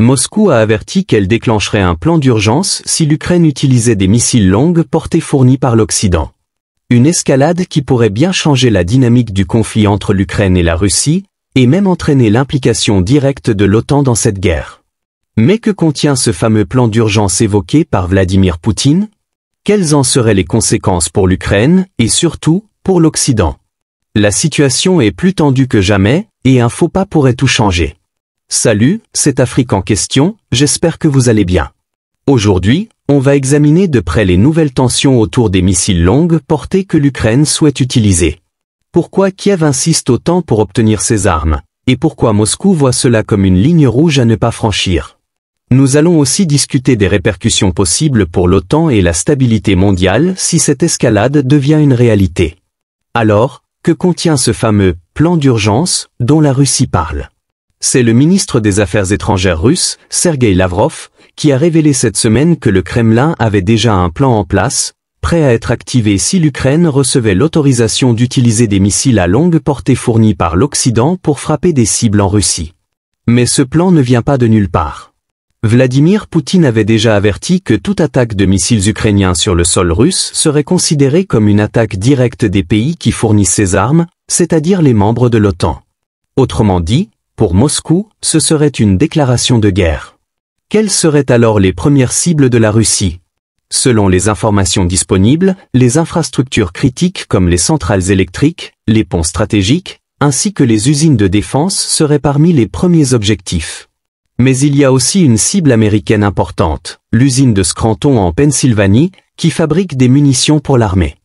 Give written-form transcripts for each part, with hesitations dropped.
Moscou a averti qu'elle déclencherait un plan d'urgence si l'Ukraine utilisait des missiles longue portée fournis par l'Occident. Une escalade qui pourrait bien changer la dynamique du conflit entre l'Ukraine et la Russie, et même entraîner l'implication directe de l'OTAN dans cette guerre. Mais que contient ce fameux plan d'urgence évoqué par Vladimir Poutine? Quelles en seraient les conséquences pour l'Ukraine, et surtout, pour l'Occident? La situation est plus tendue que jamais, et un faux pas pourrait tout changer. Salut, c'est Afrique en question, j'espère que vous allez bien. Aujourd'hui, on va examiner de près les nouvelles tensions autour des missiles longue portée que l'Ukraine souhaite utiliser. Pourquoi Kiev insiste autant pour obtenir ces armes, et pourquoi Moscou voit cela comme une ligne rouge à ne pas franchir. Nous allons aussi discuter des répercussions possibles pour l'OTAN et la stabilité mondiale si cette escalade devient une réalité. Alors, que contient ce fameux « plan d'urgence » dont la Russie parle? C'est le ministre des Affaires étrangères russe, Sergueï Lavrov, qui a révélé cette semaine que le Kremlin avait déjà un plan en place, prêt à être activé si l'Ukraine recevait l'autorisation d'utiliser des missiles à longue portée fournis par l'Occident pour frapper des cibles en Russie. Mais ce plan ne vient pas de nulle part. Vladimir Poutine avait déjà averti que toute attaque de missiles ukrainiens sur le sol russe serait considérée comme une attaque directe des pays qui fournissent ces armes, c'est-à-dire les membres de l'OTAN. Autrement dit, pour Moscou, ce serait une déclaration de guerre. Quelles seraient alors les premières cibles de la Russie? Selon les informations disponibles, les infrastructures critiques comme les centrales électriques, les ponts stratégiques, ainsi que les usines de défense seraient parmi les premiers objectifs. Mais il y a aussi une cible américaine importante, l'usine de Scranton en Pennsylvanie, qui fabrique des munitions pour l'armée.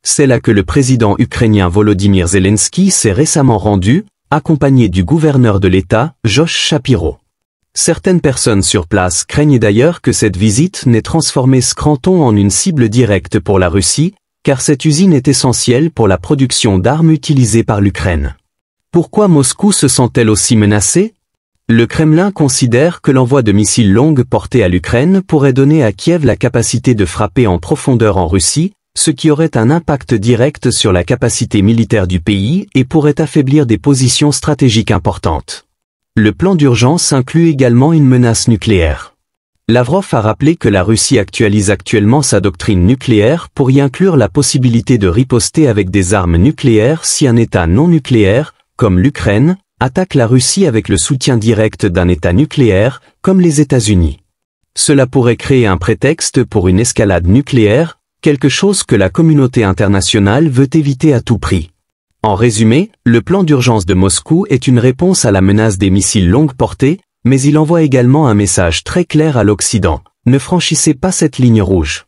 C'est là que le président ukrainien Volodymyr Zelensky s'est récemment rendu, accompagné du gouverneur de l'État, Josh Shapiro. Certaines personnes sur place craignent d'ailleurs que cette visite n'ait transformé Scranton en une cible directe pour la Russie, car cette usine est essentielle pour la production d'armes utilisées par l'Ukraine. Pourquoi Moscou se sent-elle aussi menacée? Le Kremlin considère que l'envoi de missiles longue portée à l'Ukraine pourrait donner à Kiev la capacité de frapper en profondeur en Russie, ce qui aurait un impact direct sur la capacité militaire du pays et pourrait affaiblir des positions stratégiques importantes. Le plan d'urgence inclut également une menace nucléaire. Lavrov a rappelé que la Russie actualise actuellement sa doctrine nucléaire pour y inclure la possibilité de riposter avec des armes nucléaires si un État non nucléaire, comme l'Ukraine, attaque la Russie avec le soutien direct d'un État nucléaire, comme les États-Unis. Cela pourrait créer un prétexte pour une escalade nucléaire, quelque chose que la communauté internationale veut éviter à tout prix. En résumé, le plan d'urgence de Moscou est une réponse à la menace des missiles longue portée, mais il envoie également un message très clair à l'Occident. Ne franchissez pas cette ligne rouge.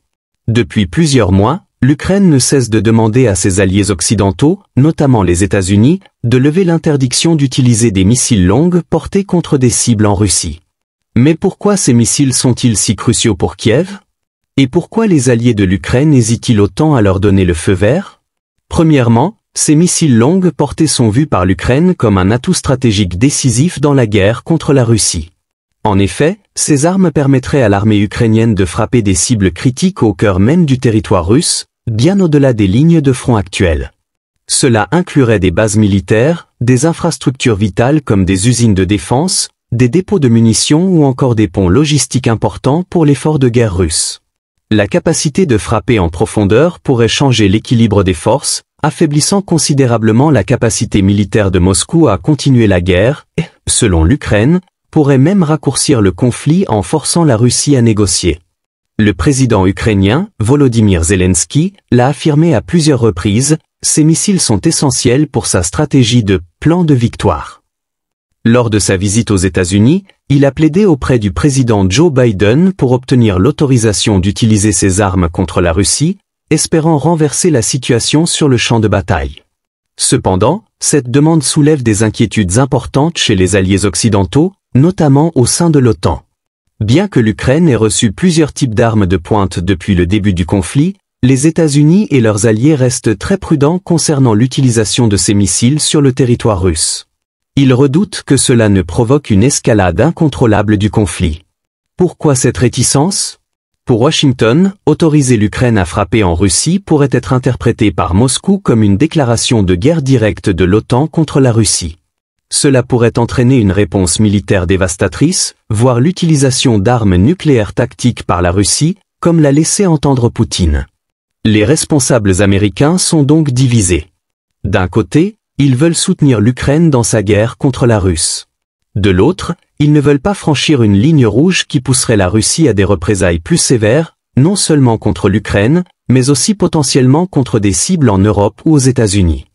Depuis plusieurs mois, l'Ukraine ne cesse de demander à ses alliés occidentaux, notamment les États-Unis, de lever l'interdiction d'utiliser des missiles longue portée contre des cibles en Russie. Mais pourquoi ces missiles sont-ils si cruciaux pour Kiev? Et pourquoi les alliés de l'Ukraine hésitent-ils autant à leur donner le feu vert? Premièrement, ces missiles longue portée sont vus par l'Ukraine comme un atout stratégique décisif dans la guerre contre la Russie. En effet, ces armes permettraient à l'armée ukrainienne de frapper des cibles critiques au cœur même du territoire russe, bien au-delà des lignes de front actuelles. Cela inclurait des bases militaires, des infrastructures vitales comme des usines de défense, des dépôts de munitions ou encore des ponts logistiques importants pour l'effort de guerre russe. La capacité de frapper en profondeur pourrait changer l'équilibre des forces, affaiblissant considérablement la capacité militaire de Moscou à continuer la guerre et, selon l'Ukraine, pourrait même raccourcir le conflit en forçant la Russie à négocier. Le président ukrainien, Volodymyr Zelensky, l'a affirmé à plusieurs reprises, ces missiles sont essentiels pour sa stratégie de « plan de victoire ». Lors de sa visite aux États-Unis, il a plaidé auprès du président Joe Biden pour obtenir l'autorisation d'utiliser ces armes contre la Russie, espérant renverser la situation sur le champ de bataille. Cependant, cette demande soulève des inquiétudes importantes chez les alliés occidentaux, notamment au sein de l'OTAN. Bien que l'Ukraine ait reçu plusieurs types d'armes de pointe depuis le début du conflit, les États-Unis et leurs alliés restent très prudents concernant l'utilisation de ces missiles sur le territoire russe. Ils redoutent que cela ne provoque une escalade incontrôlable du conflit. Pourquoi cette réticence? Pour Washington, autoriser l'Ukraine à frapper en Russie pourrait être interprété par Moscou comme une déclaration de guerre directe de l'OTAN contre la Russie. Cela pourrait entraîner une réponse militaire dévastatrice, voire l'utilisation d'armes nucléaires tactiques par la Russie, comme l'a laissé entendre Poutine. Les responsables américains sont donc divisés. D'un côté, ils veulent soutenir l'Ukraine dans sa guerre contre la Russie. De l'autre, ils ne veulent pas franchir une ligne rouge qui pousserait la Russie à des représailles plus sévères, non seulement contre l'Ukraine, mais aussi potentiellement contre des cibles en Europe ou aux États-Unis.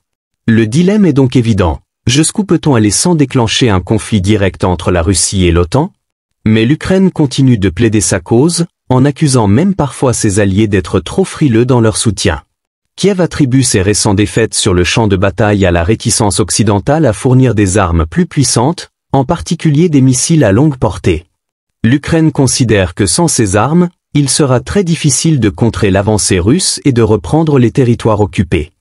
Le dilemme est donc évident. Jusqu'où peut-on aller sans déclencher un conflit direct entre la Russie et l'OTAN? Mais l'Ukraine continue de plaider sa cause, en accusant même parfois ses alliés d'être trop frileux dans leur soutien. Kiev attribue ses récentes défaites sur le champ de bataille à la réticence occidentale à fournir des armes plus puissantes, en particulier des missiles à longue portée. L'Ukraine considère que sans ces armes, il sera très difficile de contrer l'avancée russe et de reprendre les territoires occupés.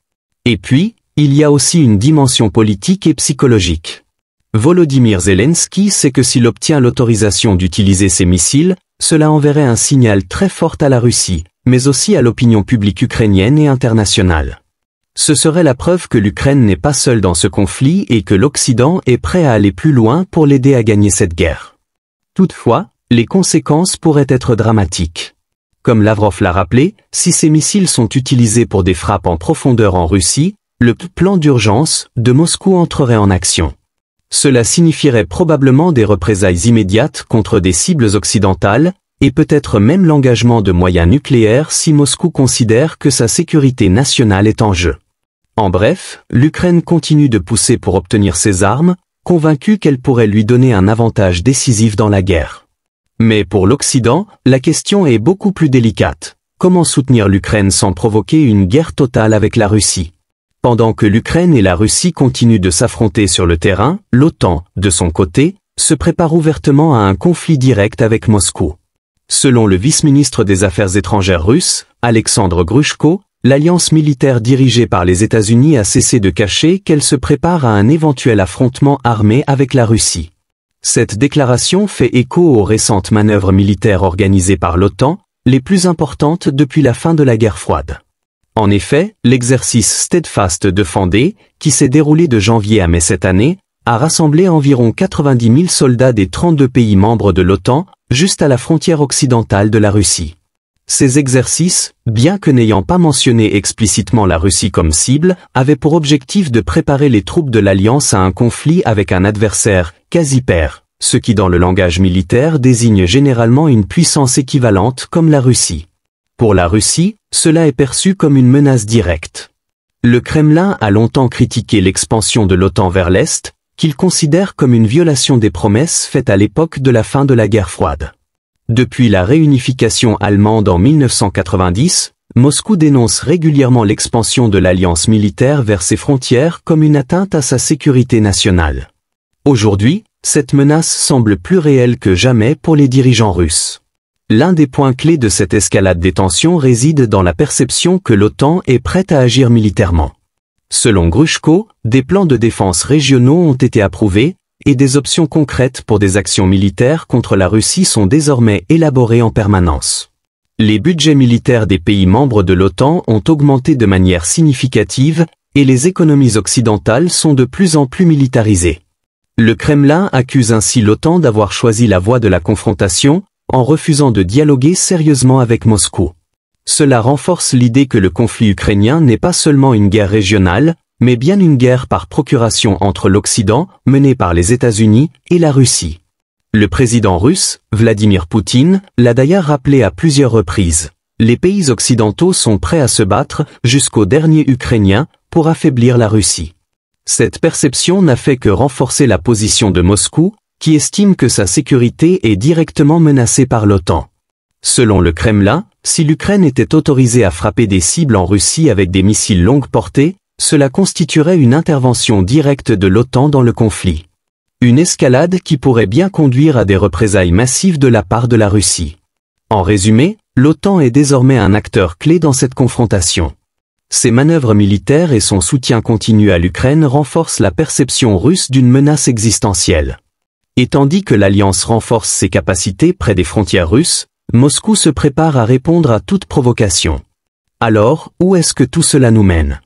Et puis, il y a aussi une dimension politique et psychologique. Volodymyr Zelensky sait que s'il obtient l'autorisation d'utiliser ces missiles, cela enverrait un signal très fort à la Russie, mais aussi à l'opinion publique ukrainienne et internationale. Ce serait la preuve que l'Ukraine n'est pas seule dans ce conflit et que l'Occident est prêt à aller plus loin pour l'aider à gagner cette guerre. Toutefois, les conséquences pourraient être dramatiques. Comme Lavrov l'a rappelé, si ces missiles sont utilisés pour des frappes en profondeur en Russie, le plan d'urgence de Moscou entrerait en action. Cela signifierait probablement des représailles immédiates contre des cibles occidentales, et peut-être même l'engagement de moyens nucléaires si Moscou considère que sa sécurité nationale est en jeu. En bref, l'Ukraine continue de pousser pour obtenir ses armes, convaincue qu'elle pourrait lui donner un avantage décisif dans la guerre. Mais pour l'Occident, la question est beaucoup plus délicate. Comment soutenir l'Ukraine sans provoquer une guerre totale avec la Russie? Pendant que l'Ukraine et la Russie continuent de s'affronter sur le terrain, l'OTAN, de son côté, se prépare ouvertement à un conflit direct avec Moscou. Selon le vice-ministre des Affaires étrangères russe, Alexandre Grushko, l'alliance militaire dirigée par les États-Unis a cessé de cacher qu'elle se prépare à un éventuel affrontement armé avec la Russie. Cette déclaration fait écho aux récentes manœuvres militaires organisées par l'OTAN, les plus importantes depuis la fin de la guerre froide. En effet, l'exercice Steadfast de Vendée, qui s'est déroulé de janvier à mai cette année, a rassemblé environ 90 000 soldats des 32 pays membres de l'OTAN, juste à la frontière occidentale de la Russie. Ces exercices, bien que n'ayant pas mentionné explicitement la Russie comme cible, avaient pour objectif de préparer les troupes de l'Alliance à un conflit avec un adversaire quasi-pair, ce qui dans le langage militaire désigne généralement une puissance équivalente comme la Russie. Pour la Russie, cela est perçu comme une menace directe. Le Kremlin a longtemps critiqué l'expansion de l'OTAN vers l'Est, qu'il considère comme une violation des promesses faites à l'époque de la fin de la guerre froide. Depuis la réunification allemande en 1990, Moscou dénonce régulièrement l'expansion de l'alliance militaire vers ses frontières comme une atteinte à sa sécurité nationale. Aujourd'hui, cette menace semble plus réelle que jamais pour les dirigeants russes. L'un des points clés de cette escalade des tensions réside dans la perception que l'OTAN est prête à agir militairement. Selon Grushko, des plans de défense régionaux ont été approuvés, et des options concrètes pour des actions militaires contre la Russie sont désormais élaborées en permanence. Les budgets militaires des pays membres de l'OTAN ont augmenté de manière significative, et les économies occidentales sont de plus en plus militarisées. Le Kremlin accuse ainsi l'OTAN d'avoir choisi la voie de la confrontation, en refusant de dialoguer sérieusement avec Moscou. Cela renforce l'idée que le conflit ukrainien n'est pas seulement une guerre régionale, mais bien une guerre par procuration entre l'Occident, menée par les États-Unis, et la Russie. Le président russe, Vladimir Poutine, l'a d'ailleurs rappelé à plusieurs reprises. Les pays occidentaux sont prêts à se battre, jusqu'au dernier Ukrainien, pour affaiblir la Russie. Cette perception n'a fait que renforcer la position de Moscou, qui estime que sa sécurité est directement menacée par l'OTAN. Selon le Kremlin, si l'Ukraine était autorisée à frapper des cibles en Russie avec des missiles longue portée, cela constituerait une intervention directe de l'OTAN dans le conflit. Une escalade qui pourrait bien conduire à des représailles massives de la part de la Russie. En résumé, l'OTAN est désormais un acteur clé dans cette confrontation. Ses manœuvres militaires et son soutien continu à l'Ukraine renforcent la perception russe d'une menace existentielle. Et tandis que l'Alliance renforce ses capacités près des frontières russes, Moscou se prépare à répondre à toute provocation. Alors, où est-ce que tout cela nous mène?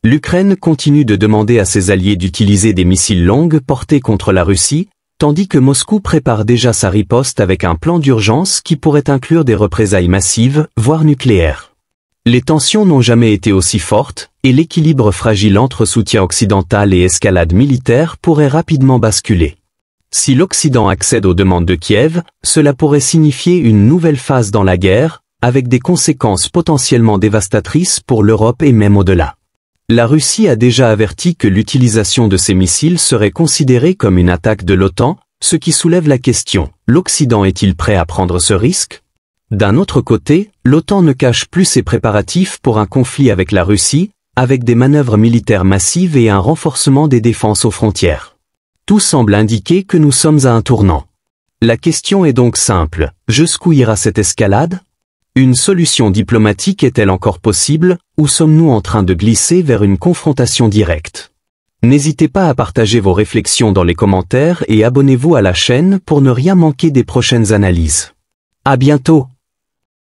L'Ukraine continue de demander à ses alliés d'utiliser des missiles longue portée contre la Russie, tandis que Moscou prépare déjà sa riposte avec un plan d'urgence qui pourrait inclure des représailles massives, voire nucléaires. Les tensions n'ont jamais été aussi fortes, et l'équilibre fragile entre soutien occidental et escalade militaire pourrait rapidement basculer. Si l'Occident accède aux demandes de Kiev, cela pourrait signifier une nouvelle phase dans la guerre, avec des conséquences potentiellement dévastatrices pour l'Europe et même au-delà. La Russie a déjà averti que l'utilisation de ces missiles serait considérée comme une attaque de l'OTAN, ce qui soulève la question, l'Occident est-il prêt à prendre ce risque ? D'un autre côté, l'OTAN ne cache plus ses préparatifs pour un conflit avec la Russie, avec des manœuvres militaires massives et un renforcement des défenses aux frontières. Tout semble indiquer que nous sommes à un tournant. La question est donc simple, jusqu'où ira cette escalade ? Une solution diplomatique est-elle encore possible, ou sommes-nous en train de glisser vers une confrontation directe ? N'hésitez pas à partager vos réflexions dans les commentaires et abonnez-vous à la chaîne pour ne rien manquer des prochaines analyses. À bientôt!